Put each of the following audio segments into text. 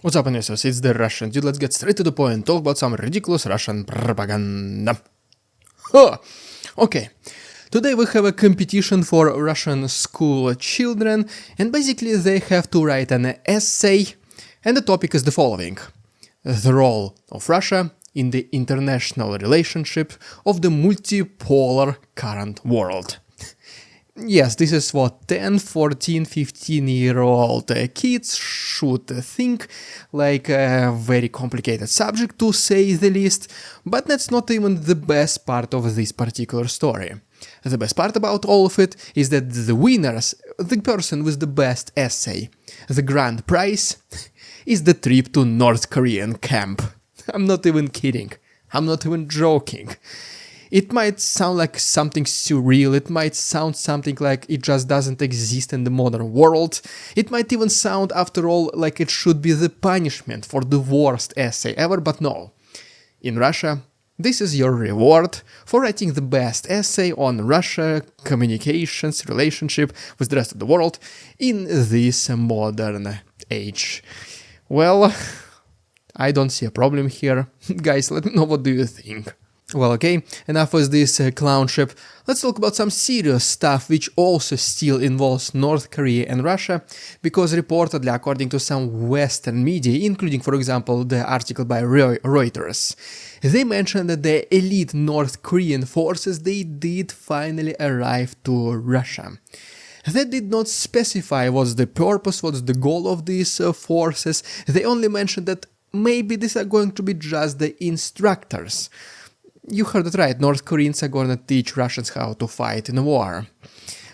What's up, investors? It's the Russian dude. Let's get straight to the point and talk about some ridiculous Russian propaganda. Huh. Okay, today we have a competition for Russian school children, and basically they have to write an essay, and the topic is the following: the role of Russia in the international relationship of the multipolar current world. Yes, this is what 10, 14, 15-year-old kids should think, like a very complicated subject to say the least, but that's not even the best part of this particular story. The best part about all of it is that the winners, the person with the best essay, the grand prize, is the trip to North Korean camp. I'm not even kidding. I'm not even joking. It might sound like something surreal, it might sound something like it just doesn't exist in the modern world, it might even sound, after all, like it should be the punishment for the worst essay ever, but no. In Russia, this is your reward for writing the best essay on Russia, communications, relationship with the rest of the world in this modern age. Well, I don't see a problem here. Guys, let me know what do you think. Well, okay, enough with this clownship. Let's talk about some serious stuff which also still involves North Korea and Russia, because reportedly, according to some Western media, including, for example, the article by Reuters, they mentioned that the elite North Korean forces, they did finally arrive to Russia. They did not specify what's the purpose, what's the goal of these forces. They only mentioned that maybe these are going to be just the instructors. You heard it right, North Koreans are gonna teach Russians how to fight in a war.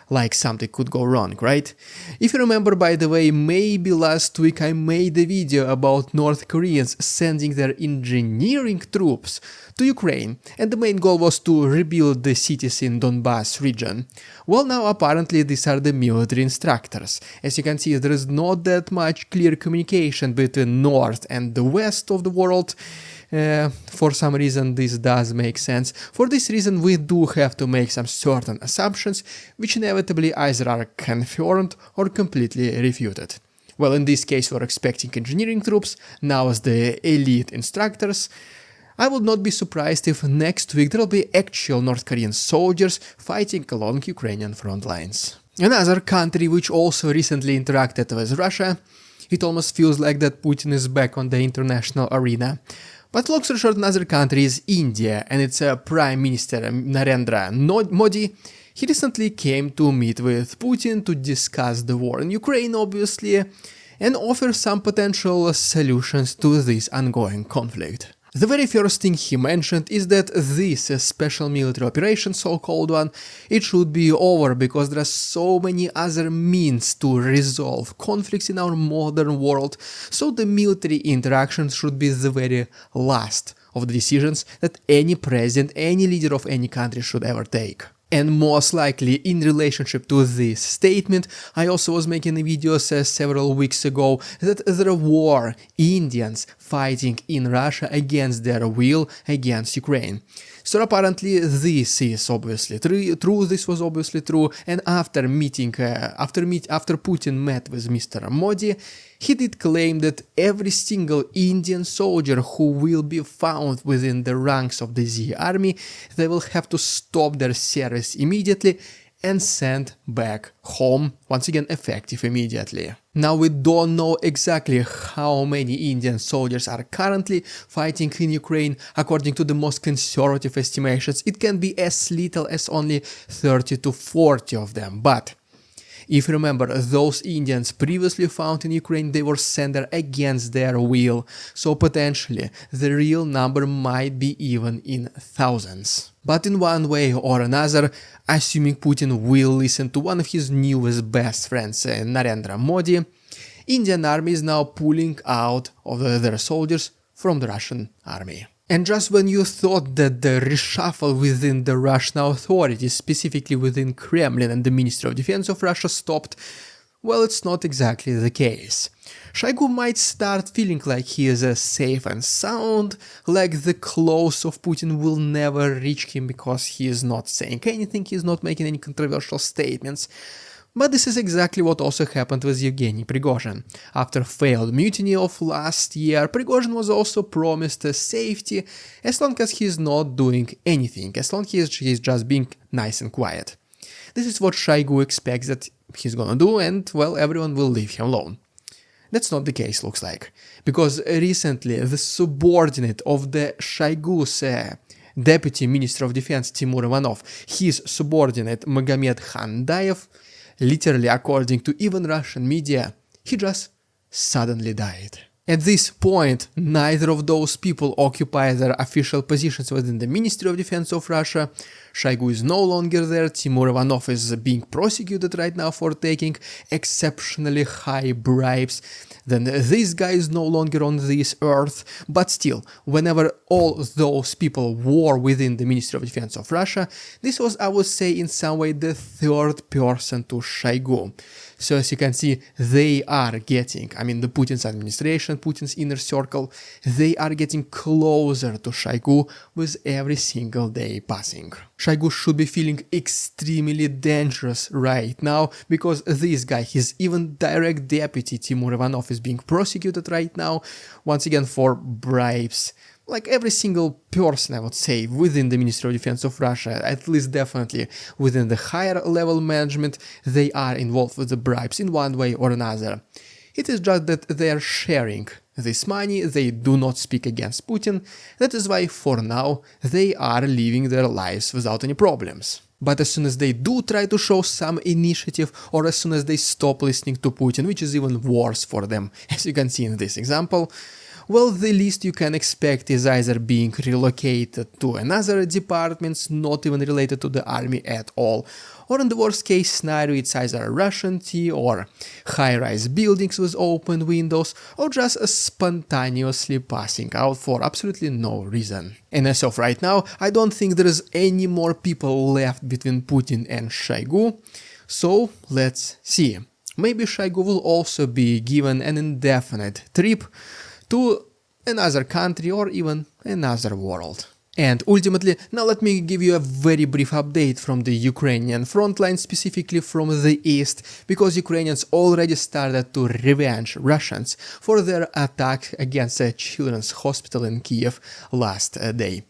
Like something could go wrong, right? If you remember, by the way, maybe last week I made a video about North Koreans sending their engineering troops to Ukraine, and the main goal was to rebuild the cities in Donbass region. Well, now apparently these are the military instructors. As you can see, there is not that much clear communication between North and the West of the world. For some reason this does make sense. For this reason we do have to make some certain assumptions, which inevitably either are confirmed or completely refuted. Well, in this case we're expecting engineering troops, now as the elite instructors. I would not be surprised if next week there will be actual North Korean soldiers fighting along Ukrainian front lines. Another country which also recently interacted with Russia, it almost feels like that Putin is back on the international arena. But long story short, another country is India, and its Prime Minister Narendra Modi, he recently came to meet with Putin to discuss the war in Ukraine, obviously, and offer some potential solutions to this ongoing conflict. The very first thing he mentioned is that this special military operation, so-called one, it should be over because there are so many other means to resolve conflicts in our modern world, so the military interaction should be the very last of the decisions that any president, any leader of any country should ever take. And most likely, in relationship to this statement, I also was making videos several weeks ago that there were Indians fighting in Russia against their will against Ukraine. So apparently this is obviously true, this was obviously true, and after Putin met with Mr. Modi, he did claim that every single Indian soldier who will be found within the ranks of the Z army, they will have to stop their service immediately and sent back home, once again effective immediately. Now we don't know exactly how many Indian soldiers are currently fighting in Ukraine. According to the most conservative estimations, it can be as little as only 30 to 40 of them, but if you remember, those Indians previously found in Ukraine, they were sent there against their will, so potentially the real number might be even in thousands. But in one way or another, assuming Putin will listen to one of his newest best friends, Narendra Modi, Indian army is now pulling out of their soldiers from the Russian army. And just when you thought that the reshuffle within the Russian authorities, specifically within Kremlin and the Ministry of Defense of Russia, stopped, well, it's not exactly the case. Shoigu might start feeling like he is safe and sound, like the claws of Putin will never reach him because he is not saying anything, he is not making any controversial statements. But this is exactly what also happened with Yevgeny Prigozhin. After failed mutiny of last year, Prigozhin was also promised safety as long as he is not doing anything, as long as he is just being nice and quiet. This is what Shoigu expects that he's gonna do, and, well, everyone will leave him alone. That's not the case, looks like, because recently the subordinate of the Shoigu's Deputy Minister of Defense Timur Ivanov, his subordinate Magomed Khandayev, literally according to even Russian media, he just suddenly died. At this point, neither of those people occupy their official positions within the Ministry of Defense of Russia. Shoigu is no longer there, Timur Ivanov is being prosecuted right now for taking exceptionally high bribes. Then this guy is no longer on this earth, but still, whenever all those people were within the Ministry of Defense of Russia, this was, I would say, in some way the third person to Shoigu. So as you can see, they are getting, the Putin's administration, Putin's inner circle, they are getting closer to Shoigu with every single day passing. Shoigu should be feeling extremely dangerous right now, because this guy, his even direct deputy Timur Ivanov, is being prosecuted right now, once again for bribes. Like every single person, I would say, within the Ministry of Defense of Russia, at least definitely within the higher level management, they are involved with the bribes in one way or another. It is just that they are sharing this money, they do not speak against Putin, that is why for now they are living their lives without any problems. But as soon as they do try to show some initiative, or as soon as they stop listening to Putin, which is even worse for them, as you can see in this example, well, the least you can expect is either being relocated to another department, not even related to the army at all, or in the worst case scenario it's either Russian tea or high-rise buildings with open windows, or just spontaneously passing out for absolutely no reason. And as of right now, I don't think there is any more people left between Putin and Shoigu, so let's see. Maybe Shoigu will also be given an indefinite trip to another country or even another world. And ultimately, now let me give you a very brief update from the Ukrainian front line, specifically from the east, because Ukrainians already started to revenge Russians for their attack against a children's hospital in Kiev last day.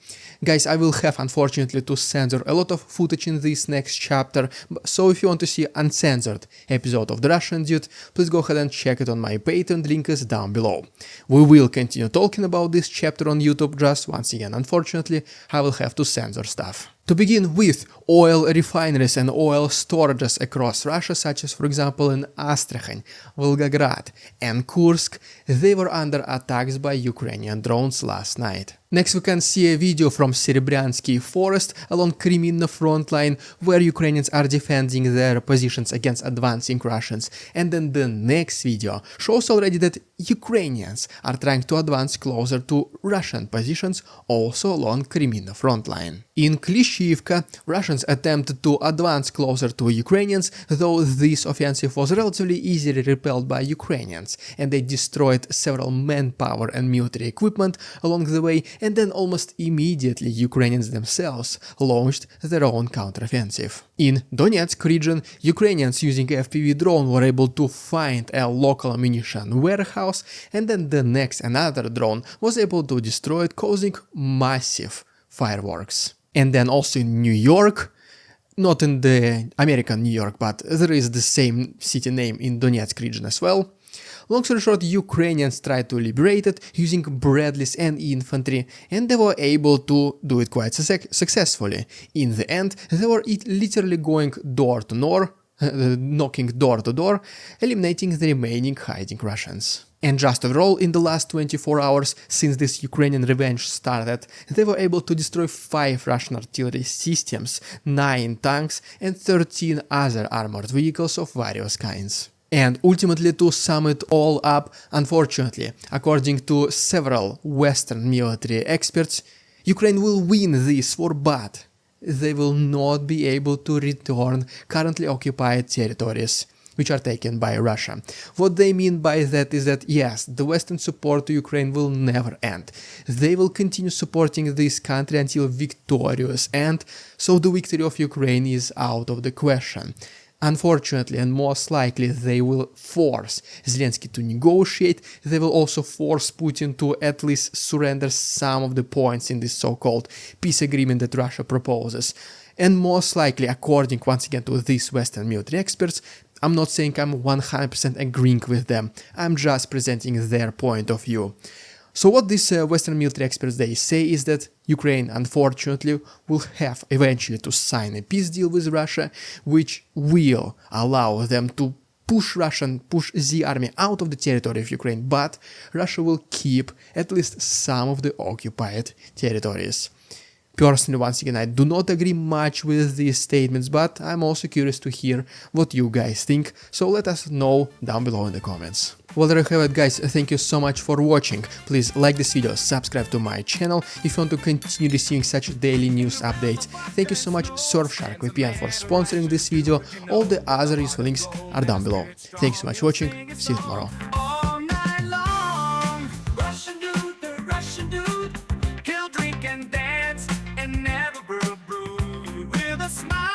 Guys, I will have unfortunately to censor a lot of footage in this next chapter, so if you want to see uncensored episode of The Russian Dude, please go ahead and check it on my Patreon, link is down below. We will continue talking about this chapter on YouTube, just once again, unfortunately, I will have to censor stuff. To begin with, oil refineries and oil storages across Russia, such as for example in Astrakhan, Volgograd and Kursk, they were under attacks by Ukrainian drones last night. Next we can see a video from Serebryansky forest along Crimea front line, where Ukrainians are defending their positions against advancing Russians, and then the next video shows already that Ukrainians are trying to advance closer to Russian positions also along Crimea front line. In Klishivka, Russians attempted to advance closer to Ukrainians, though this offensive was relatively easily repelled by Ukrainians, and they destroyed several manpower and military equipment along the way, and then almost immediately Ukrainians themselves launched their own counteroffensive. In Donetsk region, Ukrainians using FPV drone were able to find a local ammunition warehouse, and then the next another drone was able to destroy it, causing massive fireworks. And then also in New York, not in the American New York, but there is the same city name in Donetsk region as well. Long story short, Ukrainians tried to liberate it using Bradleys and infantry, and they were able to do it quite successfully. In the end, they were literally going door to door, knocking door to door, eliminating the remaining hiding Russians. And just overall, in the last 24 hours since this Ukrainian revenge started, they were able to destroy 5 Russian artillery systems, 9 tanks and 13 other armored vehicles of various kinds. And ultimately, to sum it all up, unfortunately, according to several Western military experts, Ukraine will win this war, but they will not be able to return currently occupied territories, which are taken by Russia. What they mean by that is that yes, the Western support to Ukraine will never end. They will continue supporting this country until victorious, and so the victory of Ukraine is out of the question. Unfortunately, and most likely, they will force Zelensky to negotiate. They will also force Putin to at least surrender some of the points in this so-called peace agreement that Russia proposes. And most likely, according once again to these Western military experts, I'm not saying I'm 100% agreeing with them, I'm just presenting their point of view. So what these Western military experts they say is that Ukraine unfortunately will have eventually to sign a peace deal with Russia, which will allow them to push the army out of the territory of Ukraine, but Russia will keep at least some of the occupied territories. Personally, once again, I do not agree much with these statements, but I'm also curious to hear what you guys think, so let us know down below in the comments. Well, there you have it, guys. Thank you so much for watching. Please like this video, subscribe to my channel if you want to continue receiving such daily news updates. Thank you so much Surfshark VPN for sponsoring this video. All the other useful links are down below. Thank you so much for watching. See you tomorrow. All night long, Russian dude, he'll drink and dance and never brew with a smile.